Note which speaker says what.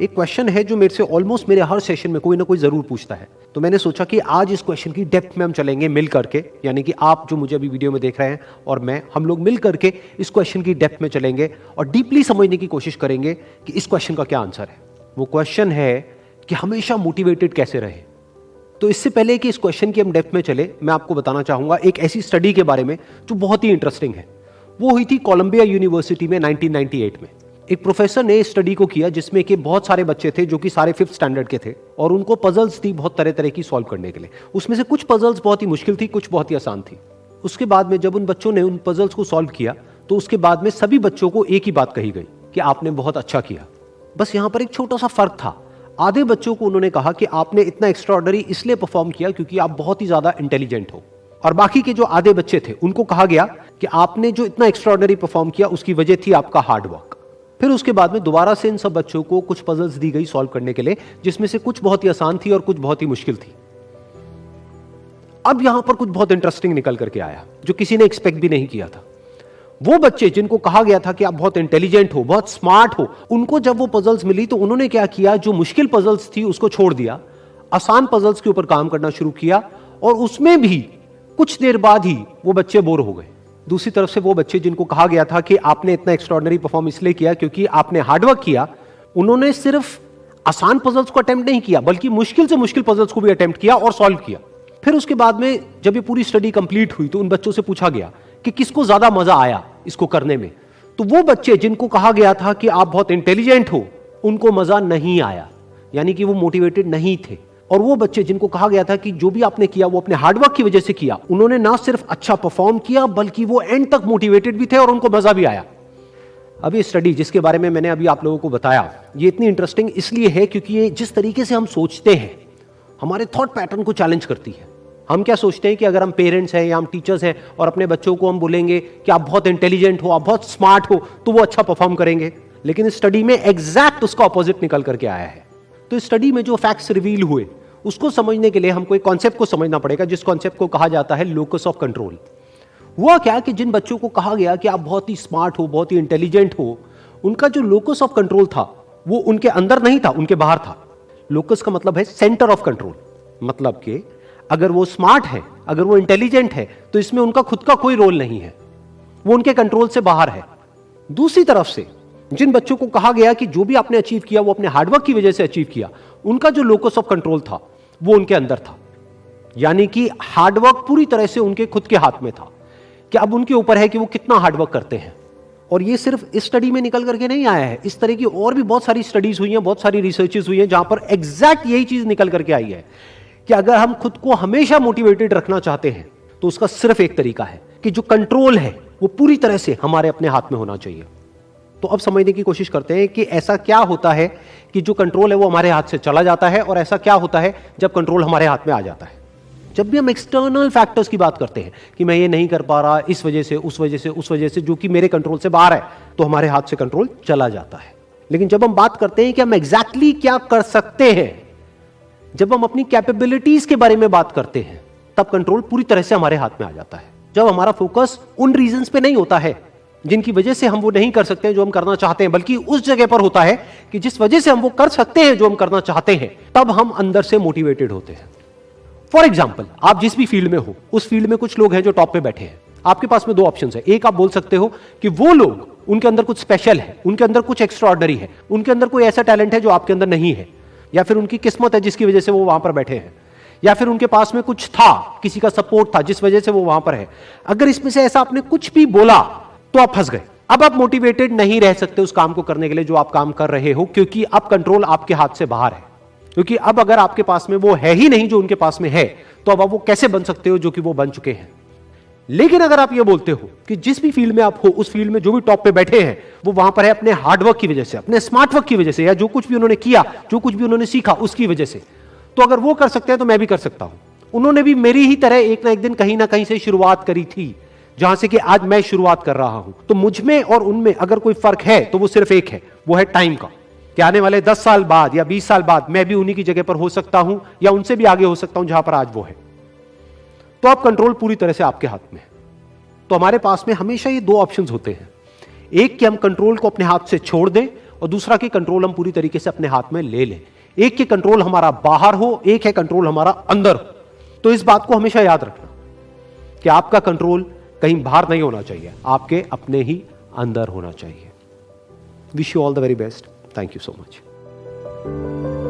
Speaker 1: एक क्वेश्चन है जो मेरे से ऑलमोस्ट मेरे हर सेशन में कोई ना कोई जरूर पूछता है, तो मैंने सोचा कि आज इस क्वेश्चन की डेप्थ में हम चलेंगे मिल करके, यानी कि आप जो मुझे अभी वीडियो में देख रहे हैं और मैं, हम लोग मिल करके इस क्वेश्चन की डेप्थ में चलेंगे और डीपली समझने की कोशिश करेंगे कि इस क्वेश्चन का क्या आंसर है। वो क्वेश्चन है कि हमेशा मोटिवेटेड कैसे रहे। तो इससे पहले कि इस क्वेश्चन की हम डेप्थ में चले, मैं आपको बताना चाहूंगा एक ऐसी स्टडी के बारे में जो बहुत ही इंटरेस्टिंग है। वो हुई थी कोलंबिया यूनिवर्सिटी में 1998 में। एक प्रोफेसर ने स्टडी को किया जिसमें कि बहुत सारे बच्चे थे जो कि सारे 5th स्टैंडर्ड के थे और उनको पजल्स थी बहुत तरह तरह की सॉल्व करने के लिए। उसमें से कुछ पजल्स बहुत ही मुश्किल थी, कुछ बहुत ही आसान थी। उसके बाद में जब उन बच्चों ने उन पजल्स को सॉल्व किया तो उसके बाद में सभी बच्चों को एक ही बात कही गई कि आपने बहुत अच्छा किया। बस यहां पर एक छोटा सा फर्क था। आधे बच्चों को उन्होंने कहा कि आपने इतना एक्स्ट्राऑर्डिनरी इसलिए परफॉर्म किया क्योंकि आप बहुत ही ज्यादा इंटेलिजेंट हो, और बाकी के जो आधे बच्चे थे उनको कहा गया कि आपने जो इतना एक्स्ट्राऑर्डिनरी परफॉर्म किया उसकी वजह थी आपका हार्ड वर्क। फिर उसके बाद में दोबारा से इन सब बच्चों को कुछ पजल्स दी गई सॉल्व करने के लिए, जिसमें से कुछ बहुत ही आसान थी और कुछ बहुत ही मुश्किल थी। अब यहां पर कुछ बहुत इंटरेस्टिंग निकल करके आया जो किसी ने एक्सपेक्ट भी नहीं किया था। वो बच्चे जिनको कहा गया था कि आप बहुत इंटेलिजेंट हो, बहुत स्मार्ट हो, उनको जब वो पजल्स मिली तो उन्होंने क्या किया, जो मुश्किल पजल्स थी उसको छोड़ दिया, आसान पजल्स के ऊपर काम करना शुरू किया, और उसमें भी कुछ देर बाद ही वो बच्चे बोर हो गए। दूसरी तरफ से वो बच्चे जिनको कहा गया था कि आपने इतना एक्स्ट्राऑर्डिनरी परफॉर्म इसलिए किया क्योंकि आपने हार्डवर्क किया, उन्होंने सिर्फ आसान पजल्स को अटेम्प्ट नहीं किया बल्कि मुश्किल से मुश्किल पजल्स को भी अटेम्प्ट किया और सॉल्व किया। फिर उसके बाद में जब ये पूरी स्टडी कंप्लीट हुई तो उन बच्चों से पूछा गया कि किसको ज्यादा मजा आया इसको करने में। तो वो बच्चे जिनको कहा गया था कि आप बहुत इंटेलिजेंट हो, उनको मजा नहीं आया, यानी कि वो मोटिवेटेड नहीं थे। और वो बच्चे जिनको कहा गया था कि जो भी आपने किया वो अपने हार्डवर्क की वजह से किया, उन्होंने ना सिर्फ अच्छा परफॉर्म किया बल्कि वो एंड तक मोटिवेटेड भी थे और उनको मजा भी आया। अब ये स्टडी जिसके बारे में मैंने अभी आप लोगों को बताया, ये इतनी इंटरेस्टिंग इसलिए है क्योंकि ये जिस तरीके से हम सोचते हैं, हमारे थॉट पैटर्न को चैलेंज करती है। हम क्या सोचते हैं कि अगर हम पेरेंट्स हैं या हम टीचर्स हैं और अपने बच्चों को हम बोलेंगे कि आप बहुत इंटेलिजेंट हो, आप बहुत स्मार्ट हो, तो वो अच्छा परफॉर्म करेंगे। लेकिन इस स्टडी में एग्जैक्ट उसका ऑपोजिट निकल करके आया है। तो इस स्टडी में जो फैक्ट्स रिवील हुए उसको समझने के लिए हमको एक कॉन्सेप्ट को समझना पड़ेगा, जिस कॉन्सेप्ट को कहा जाता है लोकस ऑफ कंट्रोल। हुआ क्या कि जिन बच्चों को कहा गया कि आप बहुत ही स्मार्ट हो, बहुत ही इंटेलिजेंट हो, उनका जो लोकस ऑफ कंट्रोल था वो उनके अंदर नहीं था, उनके बाहर था। लोकस का मतलब है सेंटर ऑफ कंट्रोल, मतलब कि अगर वो स्मार्ट है, अगर वो इंटेलिजेंट है, तो इसमें उनका खुद का कोई रोल नहीं है, वो उनके कंट्रोल से बाहर है। दूसरी तरफ से जिन बच्चों को कहा गया कि जो भी आपने अचीव किया वो अपने हार्डवर्क की वजह से अचीव किया, उनका जो लोकस ऑफ कंट्रोल था वो उनके अंदर था, यानी कि हार्डवर्क पूरी तरह से उनके खुद के हाथ में था कि अब उनके ऊपर है कि वो कितना हार्डवर्क करते हैं। और ये सिर्फ इस स्टडी में निकल करके नहीं आया है, इस तरह की और भी बहुत सारी स्टडीज हुई हैं, बहुत सारी रिसर्चेस हुई हैं जहां पर एग्जैक्ट यही चीज निकल करके आई है कि अगर हम खुद को हमेशा मोटिवेटेड रखना चाहते हैं तो उसका सिर्फ एक तरीका है कि जो कंट्रोल है वो पूरी तरह से हमारे अपने हाथ में होना चाहिए। तो अब समझने की कोशिश करते हैं कि ऐसा क्या होता है कि जो कंट्रोल है वो हमारे हाथ से चला जाता है, और ऐसा क्या होता है जब कंट्रोल हमारे हाथ में आ जाता है। जब भी हम एक्सटर्नल फैक्टर्स की बात करते हैं कि मैं ये नहीं कर पा रहा इस वजह से, उस वजह से, उस वजह से, जो कि मेरे कंट्रोल से बाहर है, तो हमारे हाथ से कंट्रोल चला जाता है। लेकिन जब हम बात करते हैं कि हम एग्जैक्टली क्या कर सकते हैं, जब हम अपनी कैपेबिलिटीज के बारे में बात करते हैं, तब कंट्रोल पूरी तरह से हमारे हाथ में आ जाता है। जब हमारा फोकस उन रीजंस पे नहीं होता है जिनकी वजह से हम वो नहीं कर सकते जो हम करना चाहते हैं, बल्कि उस जगह पर होता है कि जिस वजह से हम वो कर सकते हैं जो हम करना चाहते हैं, तब हम अंदर से मोटिवेटेड होते हैं। फॉर एग्जाम्पल, आप जिस भी फील्ड में हो, उस फील्ड में कुछ लोग हैं जो टॉप पे बैठे हैं। आपके पास में दो ऑप्शन है। एक, आप बोल सकते हो कि वो लोग, उनके अंदर कुछ स्पेशल है, उनके अंदर कुछ एक्स्ट्राऑर्डिनरी है, उनके अंदर कोई ऐसा टैलेंट है जो आपके अंदर नहीं है, या फिर उनकी किस्मत है जिसकी वजह से वो वहां पर बैठे हैं, या फिर उनके पास में कुछ था, किसी का सपोर्ट था जिस वजह से वो वहां पर है। अगर इसमें से ऐसा आपने कुछ भी बोला तो आप फंस गए। अब आप मोटिवेटेड नहीं रह सकते उस काम को करने के लिए जो आप काम कर रहे हो, क्योंकि अब कंट्रोल आपके हाथ से बाहर है। क्योंकि अब अगर आपके पास में वो है ही नहीं जो उनके पास में है, तो अब आप वो कैसे बन सकते हो जो कि वो बन चुके हैं। लेकिन अगर आप ये बोलते हो कि जिस भी फील्ड में आप हो, उस फील्ड में जो भी टॉप पे बैठे हैं वो वहां पर है अपने हार्डवर्क की वजह से, अपने स्मार्ट वर्क की वजह से, या जो कुछ भी उन्होंने किया, जो कुछ भी उन्होंने सीखा उसकी वजह से, तो अगर वो कर सकते हैं तो मैं भी कर सकता हूं। उन्होंने भी मेरी ही तरह एक ना एक दिन कहीं ना कहीं से शुरुआत करी थी, जहां से कि आज मैं शुरुआत कर रहा हूं। तो मुझ में और उनमें अगर कोई फर्क है तो वो सिर्फ एक है, वो है टाइम का, कि आने वाले 10 साल बाद या 20 साल बाद मैं भी उन्हीं की जगह पर हो सकता हूं या उनसे भी आगे हो सकता हूं जहां पर आज वो है। तो अब कंट्रोल पूरी तरह से आपके हाथ में है। तो हमारे पास में हमेशा ये दो ऑप्शंस होते हैं, एक कि हम कंट्रोल को अपने हाथ से छोड़ दें और दूसरा कि कंट्रोल हम पूरी तरीके से अपने हाथ में ले लें। एक कि कंट्रोल हमारा बाहर हो, एक है कंट्रोल हमारा अंदर हो। तो इस बात को हमेशा याद रखना कि आपका कंट्रोल कहीं बाहर नहीं होना चाहिए, आपके अपने ही अंदर होना चाहिए। Wish you all the very best. Thank you so much.